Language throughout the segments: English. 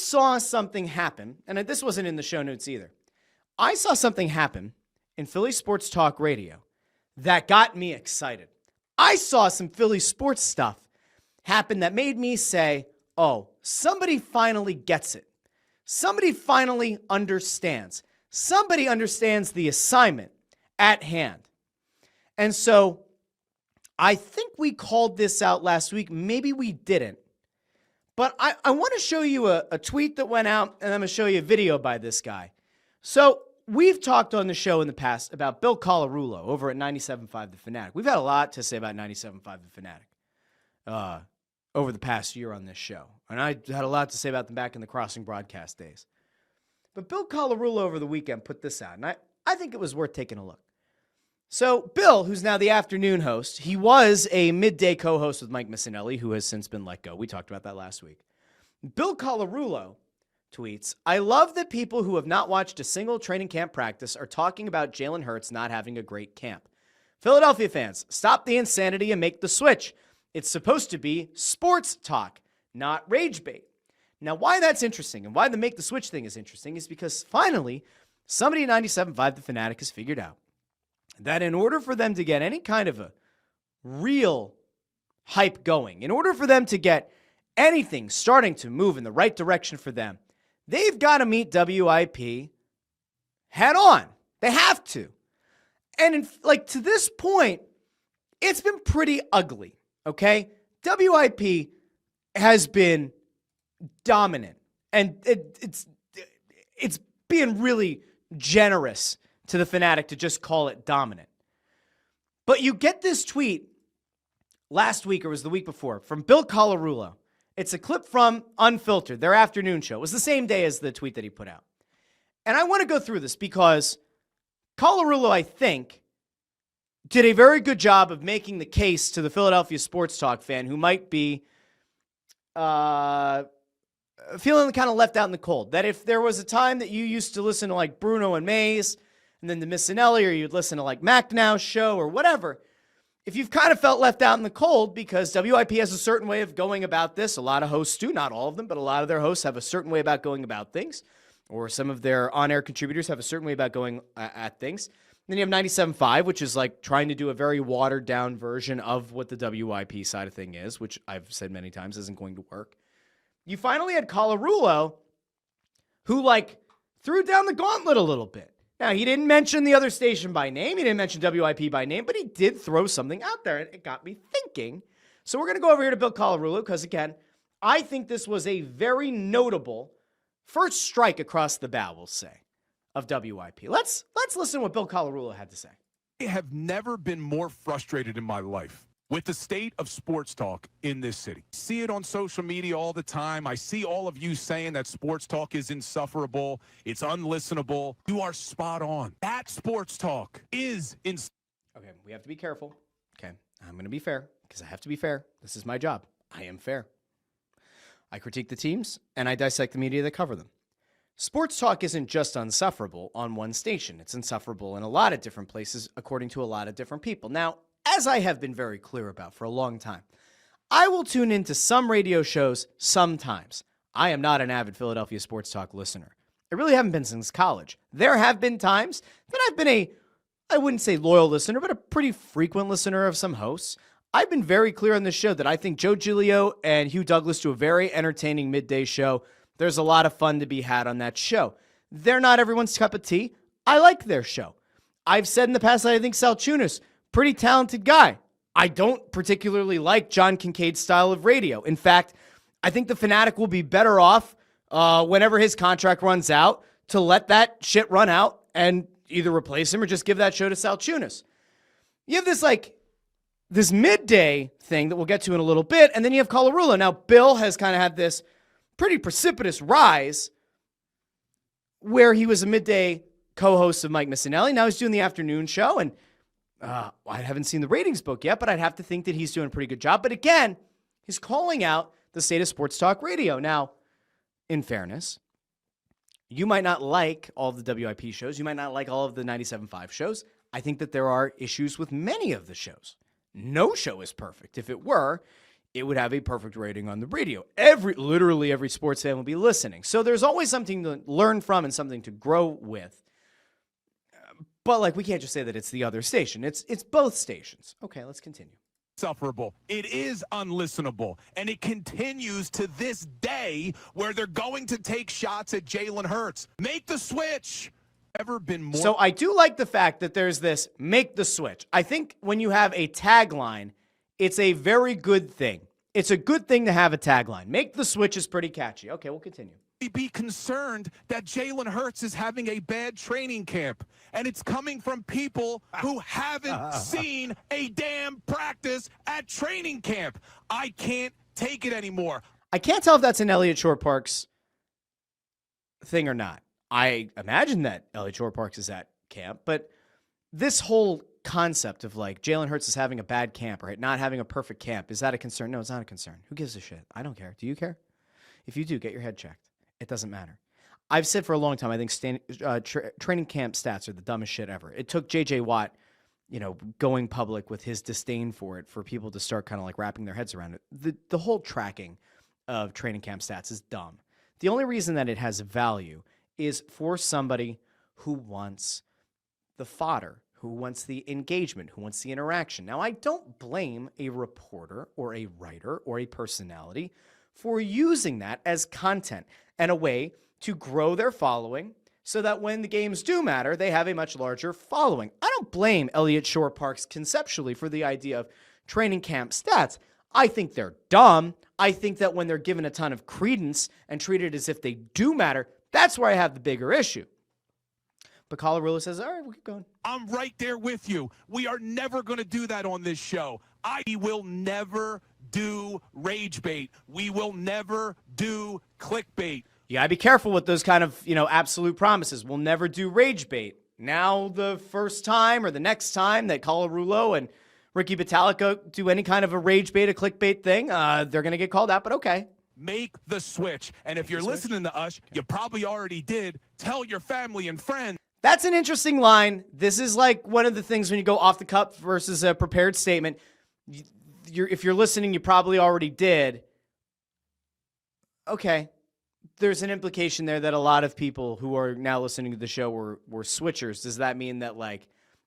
saw something happen, and this wasn't in the show notes either. I saw something happen in Philly Sports Talk Radio that got me excited. I saw some Philly sports stuff happen that made me say, oh, somebody finally gets it. Somebody finally understands. Somebody understands the assignment at hand. And so I think we called this out last week. Maybe we didn't. But I want to show you a tweet that went out, and I'm going to show you a video by this guy. So we've talked on the show in the past about Bill Colarulo over at 97.5 The Fanatic. We've had a lot to say about 97.5 The Fanatic over the past year on this show. And I had a lot to say about them back in the Crossing broadcast days. But Bill Colarulo over the weekend put this out, and I think it was worth taking a look. So Bill, who's now the afternoon host, he was a midday co-host with Mike Missinelli, who has since been let go. We talked about that last week. Bill Colarulo tweets, I love that people who have not watched a single training camp practice are talking about Jalen Hurts not having a great camp. Philadelphia fans, stop the insanity and make the switch. It's supposed to be sports talk, not rage bait. Now, why that's interesting and why the make the switch thing is interesting is because finally, somebody at 97.5 The Fanatic has figured out that in order for them to get any kind of a real hype going, in order for them to get anything starting to move in the right direction for them, they've got to meet WIP head on. They have to. And to this point, it's been pretty ugly, okay? WIP has been dominant, and it's being really generous to the Fanatic to just call it dominant. But you get this tweet last week, or was the week before, from Bill Colarulo. It's a clip from Unfiltered, their afternoon show. It was the same day as the tweet that he put out. And I want to go through this because Colarulo, I think, did a very good job of making the case to the Philadelphia Sports Talk fan who might be feeling kind of left out in the cold. That if there was a time that you used to listen to like Bruno and Mays, and then to Missinelli, or you'd listen to like McNow's show or whatever, if you've kind of felt left out in the cold because WIP has a certain way of going about this, a lot of hosts do, not all of them, but a lot of their hosts have a certain way about going about things, or some of their on-air contributors have a certain way about going at things. And then you have 97.5, which is like trying to do a very watered-down version of what the WIP side of thing is, which I've said many times isn't going to work. You finally had Colarulo, who threw down the gauntlet a little bit. Now, he didn't mention the other station by name. He didn't mention WIP by name, but he did throw something out there, and it got me thinking. So we're going to go over here to Bill Colarulo because, again, I think this was a very notable first strike across the bow, we'll say, of WIP. Let's listen to what Bill Colarulo had to say. I have never been more frustrated in my life with the state of sports talk in this city. See it on social media all the time. I see all of you saying that sports talk is insufferable. It's unlistenable. You are spot on. That sports talk is Okay, we have to be careful. Okay, I'm going to be fair because I have to be fair. This is my job. I am fair. I critique the teams and I dissect the media that cover them. Sports talk isn't just insufferable on one station. It's insufferable in a lot of different places according to a lot of different people. Now, as I have been very clear about for a long time, I will tune into some radio shows sometimes. I am not an avid Philadelphia sports talk listener. I really haven't been since college. There have been times that I've been I wouldn't say loyal listener, but a pretty frequent listener of some hosts. I've been very clear on this show that I think Joe Giglio and Hugh Douglas do a very entertaining midday show. There's a lot of fun to be had on that show. They're not everyone's cup of tea. I like their show. I've said in the past that I think Sal Chunas, pretty talented guy. I don't particularly like John Kincaid's style of radio. In fact, I think the Fanatic will be better off whenever his contract runs out to let that shit run out and either replace him or just give that show to Sal Chunas. You have this midday thing that we'll get to in a little bit, and then you have Colarulo. Now, Bill has kind of had this pretty precipitous rise where he was a midday co-host of Mike Missinelli. Now he's doing the afternoon show, and I haven't seen the ratings book yet, but I'd have to think that he's doing a pretty good job. But again, he's calling out the state of sports talk radio. Now, in fairness, you might not like all of the WIP shows. You might not like all of the 97.5 shows. I think that there are issues with many of the shows. No show is perfect. If it were, it would have a perfect rating on the radio. Literally every sports fan will be listening. So there's always something to learn from and something to grow with. But like, we can't just say that it's the other station. It's both stations. Okay, let's continue. Insufferable. It is unlistenable. And it continues to this day where they're going to take shots at Jalen Hurts. Make the switch. Ever been more? So I do like the fact that there's this make the switch. I think when you have a tagline, it's a very good thing. It's a good thing to have a tagline. Make the switch is pretty catchy. Okay, we'll continue. Be concerned that Jalen Hurts is having a bad training camp, and it's coming from people who haven't seen a damn practice at training camp. I can't take it anymore. I can't tell if that's an Elliott Shore Parks thing or not. I imagine that Elliott Shore Parks is at camp, but this whole concept of like Jalen Hurts is having a bad camp or not having a perfect camp, is that a concern? No, it's not a concern. Who gives a shit? I don't care. Do you care? If you do, get your head checked. It doesn't matter. I've said for a long time, I think training camp stats are the dumbest shit ever. It took J.J. Watt, going public with his disdain for it for people to start kind of like wrapping their heads around it. The whole tracking of training camp stats is dumb. The only reason that it has value is for somebody who wants the fodder, who wants the engagement, who wants the interaction. Now, I don't blame a reporter or a writer or a personality for using that as content and a way to grow their following so that when the games do matter, they have a much larger following. I don't blame Elliott Shore Parks conceptually for the idea of training camp stats. I think they're dumb. I think that when they're given a ton of credence and treated as if they do matter, that's where I have the bigger issue. But Colarulo says, all right, we'll keep going. I'm right there with you. We are never going to do that on this show. I will never do rage bait. We will never do clickbait. You gotta be careful with those kind of, absolute promises. We'll never do rage bait. Now the first time or the next time that Colarulo and Ricky Batalico do any kind of a rage bait, a clickbait thing, they're going to get called out, but okay. Make the switch. And if you're listening to us, you probably already did. Tell your family and friends. That's an interesting line. This is like one of the things when you go off the cuff versus a prepared statement. If you're listening, you probably already did. Okay. There's an implication there that a lot of people who are now listening to the show were switchers. Does that mean that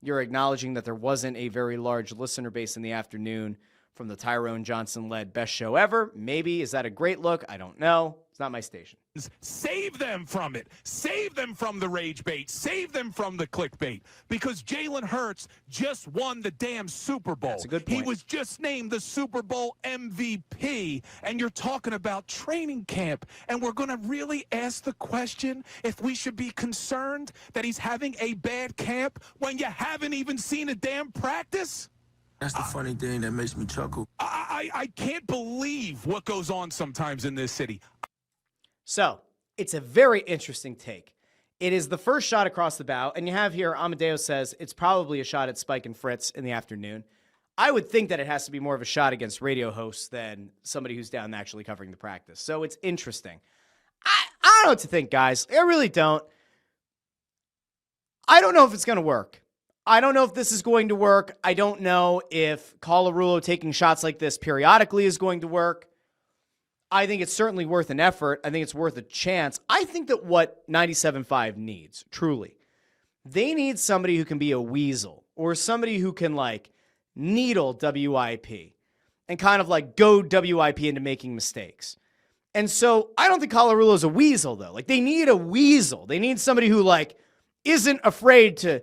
you're acknowledging that there wasn't a very large listener base in the afternoon from the Tyrone Johnson-led best show ever? Maybe. Is that a great look? I don't know. It's not my station. Save them from it. Save them from the rage bait. Save them from the clickbait. Because Jalen Hurts just won the damn Super Bowl. That's a good point. He was just named the Super Bowl MVP. And you're talking about training camp. And we're going to really ask the question if we should be concerned that he's having a bad camp when you haven't even seen a damn practice? That's the funny thing that makes me chuckle. I can't believe what goes on sometimes in this city. So, it's a very interesting take. It is the first shot across the bow, and you have here, Amadeo says, it's probably a shot at Spike and Fritz in the afternoon. I would think that it has to be more of a shot against radio hosts than somebody who's down actually covering the practice. So, it's interesting. I don't know what to think, guys. I really don't. I don't know if it's going to work. I don't know if this is going to work. I don't know if Colarulo taking shots like this periodically is going to work. I think it's certainly worth an effort. I think it's worth a chance. I think that what 97.5 needs, truly, they need somebody who can be a weasel or somebody who can needle WIP and kind of go WIP into making mistakes. And so I don't think Colarulo is a weasel, though. They need a weasel. They need somebody who isn't afraid to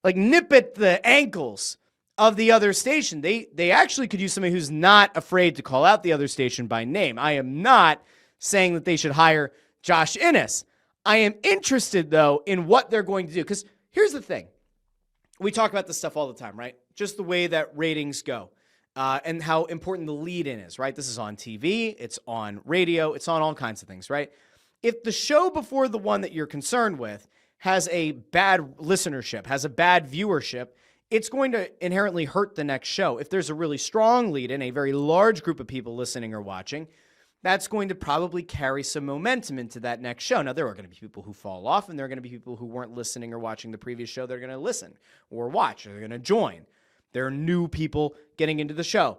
nip at the ankles of the other station. They actually could use somebody who's not afraid to call out the other station by name. I am not saying that they should hire Josh Innes. I am interested, though, in what they're going to do. Because here's the thing. We talk about this stuff all the time, right? Just the way that ratings go and how important the lead-in is, right? This is on TV. It's on radio. It's on all kinds of things, right? If the show before the one that you're concerned with has a bad listenership, has a bad viewership, it's going to inherently hurt the next show. If there's a really strong lead in a very large group of people listening or watching, that's going to probably carry some momentum into that next show. Now, there are going to be people who fall off, and there are going to be people who weren't listening or watching the previous show that are going to listen or watch, or they're going to join. There are new people getting into the show.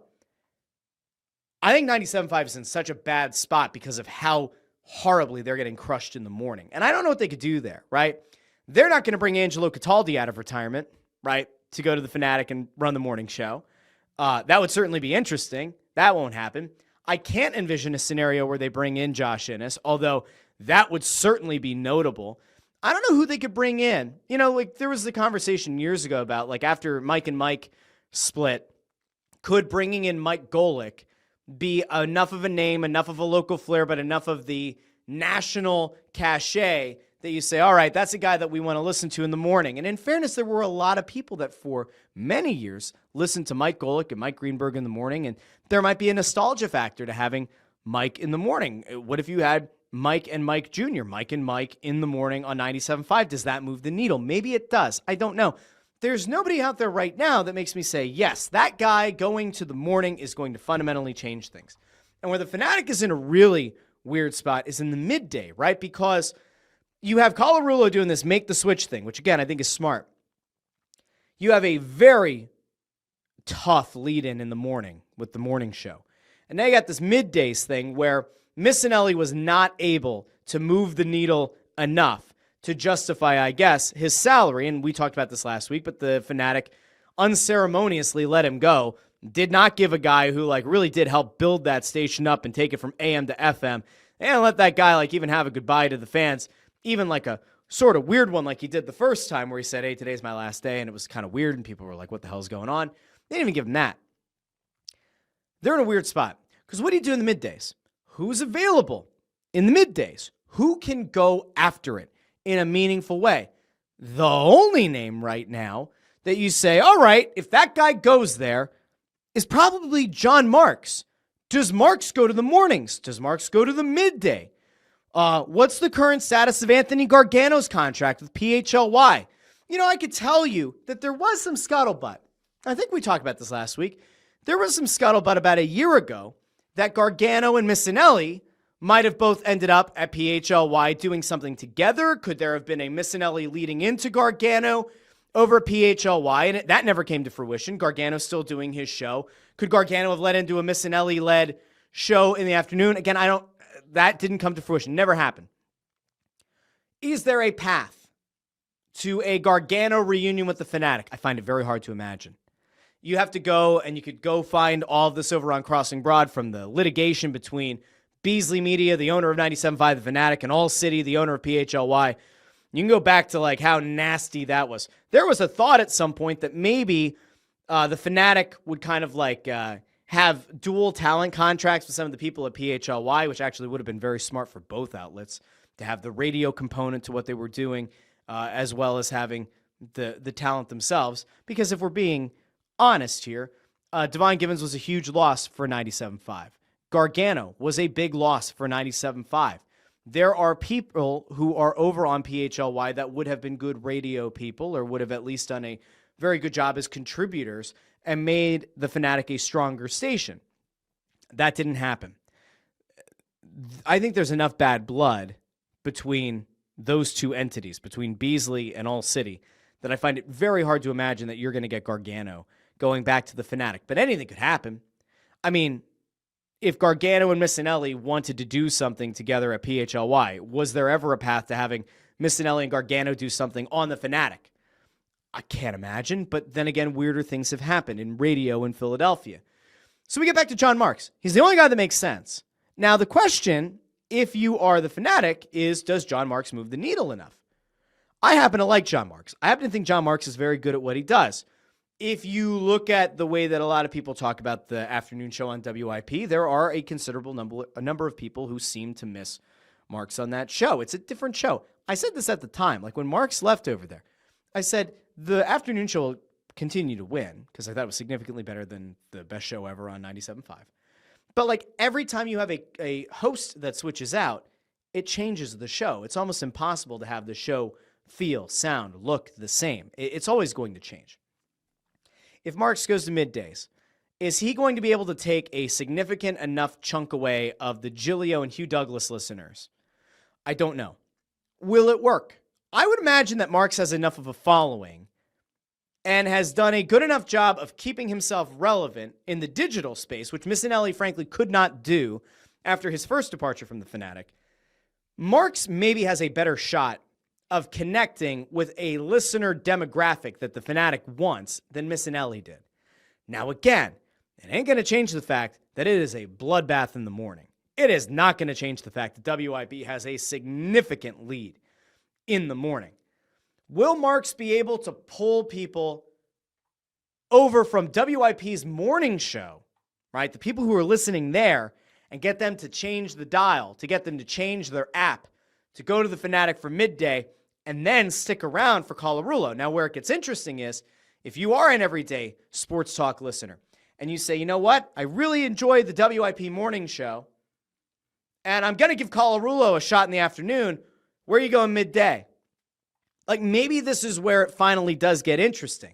I think 97.5 is in such a bad spot because of how horribly they're getting crushed in the morning. And I don't know what they could do there, right? They're not going to bring Angelo Cataldi out of retirement, right, to go to the Fanatic and run the morning show. That would certainly be interesting. That won't happen. I can't envision a scenario where they bring in Josh Innes, although that would certainly be notable. I don't know who they could bring in. You know, like there was the conversation years ago about like after Mike and Mike split, could bringing in Mike Golick be enough of a name, enough of a local flair, but enough of the national cachet that you say, all right, that's a guy that we want to listen to in the morning. And in fairness, there were a lot of people that for many years listened to Mike Golick and Mike Greenberg in the morning, and there might be a nostalgia factor to having Mike in the morning. What if you had Mike and Mike Jr., Mike and Mike in the morning on 97.5? Does that move the needle? Maybe it does. I don't know. There's nobody out there right now that makes me say, yes, that guy going to the morning is going to fundamentally change things. And where the Fanatic is in a really weird spot is in the midday, right? Because you have Colarulo doing this make the switch thing, which again, I think is smart. You have a very tough lead-in in the morning with the morning show. And now you got this middays thing where Missinelli was not able to move the needle enough to justify, I guess, his salary. And we talked about this last week, but the Fanatic unceremoniously let him go. Did not give a guy who like really did help build that station up and take it from AM to FM, and let that guy like even have a goodbye to the fans, even like a sort of weird one like he did the first time where he said, hey, today's my last day, and it was kind of weird, and people were like, what the hell's going on? They didn't even give him that. They're in a weird spot. Because what do you do in the middays? Who's available in the middays? Who can go after it in a meaningful way? The only name right now that you say, all right, if that guy goes there, is probably John Marks. Does Marks go to the mornings? Does Marks go to the midday? What's the current status of Anthony Gargano's contract with PHLY? You know, I could tell you that there was some scuttlebutt. I think we talked about this last week. There was some scuttlebutt about a year ago that Gargano and Missinelli might have both ended up at PHLY doing something together. Could there have been a Missinelli leading into Gargano over at PHLY? And that never came to fruition. Gargano's still doing his show. Could Gargano have led into a Missinelli-led show in the afternoon? Again, that didn't come to fruition. Never happened. Is there a path to a Gargano reunion with the Fanatic? I find it very hard to imagine. You have to go, and you could go find all of this over on Crossing Broad from the litigation between Beasley Media, the owner of 97.5 The Fanatic, and All City, the owner of PHLY. You can go back to like how nasty that was. There was a thought at some point that maybe the Fanatic would kind of like have dual talent contracts with some of the people at PHLY, which actually would have been very smart for both outlets to have the radio component to what they were doing, as well as having the talent themselves. Because if we're being honest here, Devon Givens was a huge loss for 97.5. Gargano was a big loss for 97.5. There are people who are over on PHLY that would have been good radio people or would have at least done a very good job as contributors and made the Fanatic a stronger station. That didn't happen. I think there's enough bad blood between those two entities, between Beasley and All City, that I find it very hard to imagine that you're going to get Gargano going back to the Fanatic. But anything could happen. I mean, if Gargano and Missinelli wanted to do something together at PHLY, was there ever a path to having Missinelli and Gargano do something on the Fanatic? I can't imagine, but then again, weirder things have happened in radio in Philadelphia. So we get back to John Marks. He's the only guy that makes sense. Now, the question, if you are the Fanatic, is does John Marks move the needle enough? I happen to like John Marks. I happen to think John Marks is very good at what he does. If you look at the way that a lot of people talk about the afternoon show on WIP, there are a considerable number of people who seem to miss Marks on that show. It's a different show. I said this at the time. Like when Marks left over there, I said the afternoon show will continue to win because I thought it was significantly better than the best show ever on 97.5. But like every time you have a host that switches out, it changes the show. It's almost impossible to have the show feel, sound, look the same. It's always going to change. If Marks goes to middays, is he going to be able to take a significant enough chunk away of the Giglio and Hugh Douglas listeners? I don't know. Will it work? I would imagine that Marks has enough of a following and has done a good enough job of keeping himself relevant in the digital space, which Missinelli, frankly, could not do after his first departure from the Fanatic, Marks maybe has a better shot of connecting with a listener demographic that the Fanatic wants than Missinelli did. Now, again, it ain't going to change the fact that it is a bloodbath in the morning. It is not going to change the fact that WIP has a significant lead in the morning. Will Marks be able to pull people over from WIP's morning show, right? The people who are listening there, and get them to change the dial, to get them to change their app, to go to the Fanatic for midday, and then stick around for Colarulo. Now, where it gets interesting is, if you are an everyday sports talk listener, and you say, you know what, I really enjoy the WIP morning show, and I'm going to give Colarulo a shot in the afternoon, where are you going midday? Like, maybe this is where it finally does get interesting,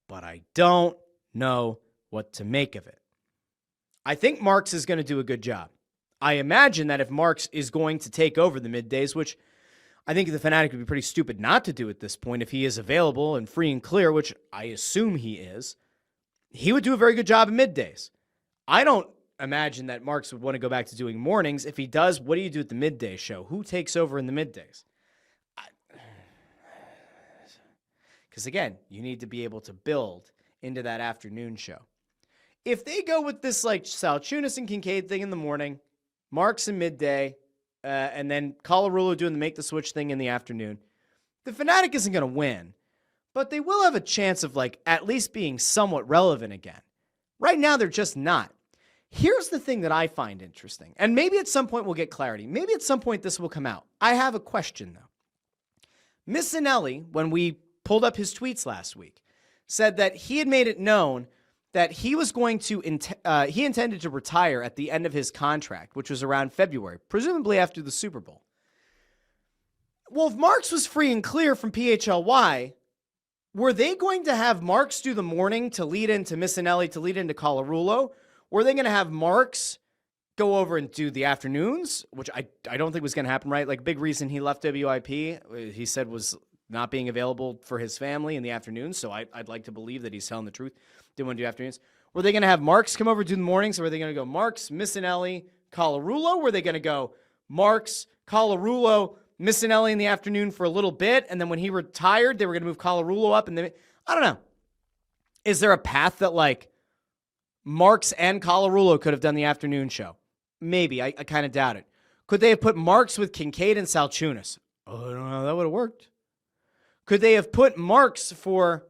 but I don't know what to make of it. I think Marks is going to do a good job. I imagine that if Marks is going to take over the middays, which I think the Fanatic would be pretty stupid not to do at this point if he is available and free and clear, which I assume he is, he would do a very good job in middays. I don't imagine that Marks would want to go back to doing mornings. If he does, what do you do at the midday show? Who takes over in the middays? Because again, you need to be able to build into that afternoon show. If they go with this like Salchunas and Kincaid thing in the morning, Marks in midday, and then Colarulo doing the make the switch thing in the afternoon, the Fanatic isn't going to win, but they will have a chance of like at least being somewhat relevant again. Right now, they're just not. Here's the thing that I find interesting, and maybe at some point we'll get clarity. Maybe at some point this will come out. I have a question, though. Missinelli, when we pulled up his tweets last week, said that he had made it known that he was going to, he intended to retire at the end of his contract, which was around February, presumably after the Super Bowl. Well, if Marks was free and clear from PHLY, were they going to have Marks do the morning to lead into Missinelli, to lead into Colarulo? Were they going to have Marks go over and do the afternoons, which I don't think was going to happen, right? Like, big reason he left WIP, he said, was not being available for his family in the afternoons, so I'd like to believe that he's telling the truth. Didn't want to do afternoons. Were they going to have Marks come over to do the mornings, or were they going to go Marks, Missinelli, Colarulo? Were they going to go Marks, Colarulo, Missinelli in the afternoon for a little bit, and then when he retired, they were going to move Colarulo up? And then, I don't know. Is there a path that, like, Marks and Colarulo could have done the afternoon show? Maybe. I kind of doubt it. Could they have put Marks with Kincaid and Salchunas? Oh, I don't know. That would have worked. Could they have put Marks for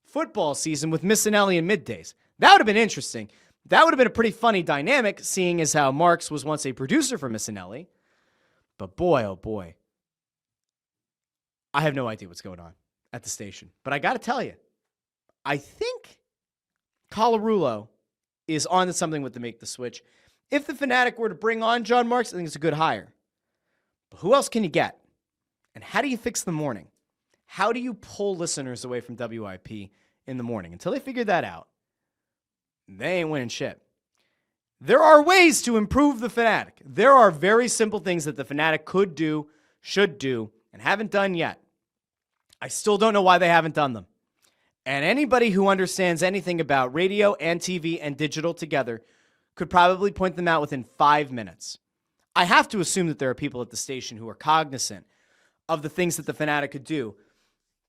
football season with Missinelli and middays? That would have been interesting. That would have been a pretty funny dynamic, seeing as how Marks was once a producer for Missinelli. But boy, oh boy, I have no idea what's going on at the station. But I got to tell you, I think Colarulo is onto something with the make the switch. If the Fanatic were to bring on John Marks, I think it's a good hire. But who else can you get? And how do you fix the morning? How do you pull listeners away from WIP in the morning? Until they figure that out, they ain't winning shit. There are ways to improve the Fanatic. There are very simple things that the Fanatic could do, should do, and haven't done yet. I still don't know why they haven't done them. And anybody who understands anything about radio and TV and digital together could probably point them out within 5 minutes. I have to assume that there are people at the station who are cognizant of the things that the Fanatic could do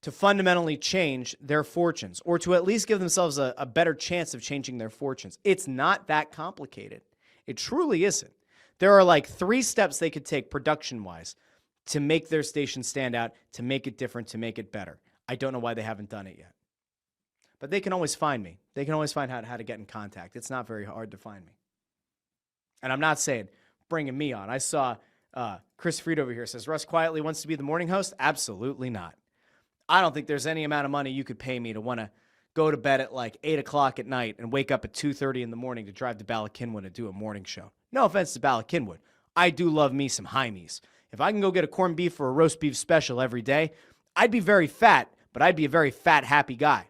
to fundamentally change their fortunes, or to at least give themselves a better chance of changing their fortunes. It's not that complicated. It truly isn't. There are like 3 steps they could take production-wise to make their station stand out, to make it different, to make it better. I don't know why they haven't done it yet. But they can always find me. They can always find out how to get in contact. It's not very hard to find me. And I'm not saying bringing me on. I saw Chris Fried over here says, Russ quietly wants to be the morning host? Absolutely not. I don't think there's any amount of money you could pay me to want to go to bed at like 8 o'clock at night and wake up at 2:30 in the morning to drive to Ballackinwood and do a morning show. No offense to Ballackinwood. I do love me some Hymies. If I can go get a corned beef or a roast beef special every day, I'd be very fat, but I'd be a very fat, happy guy.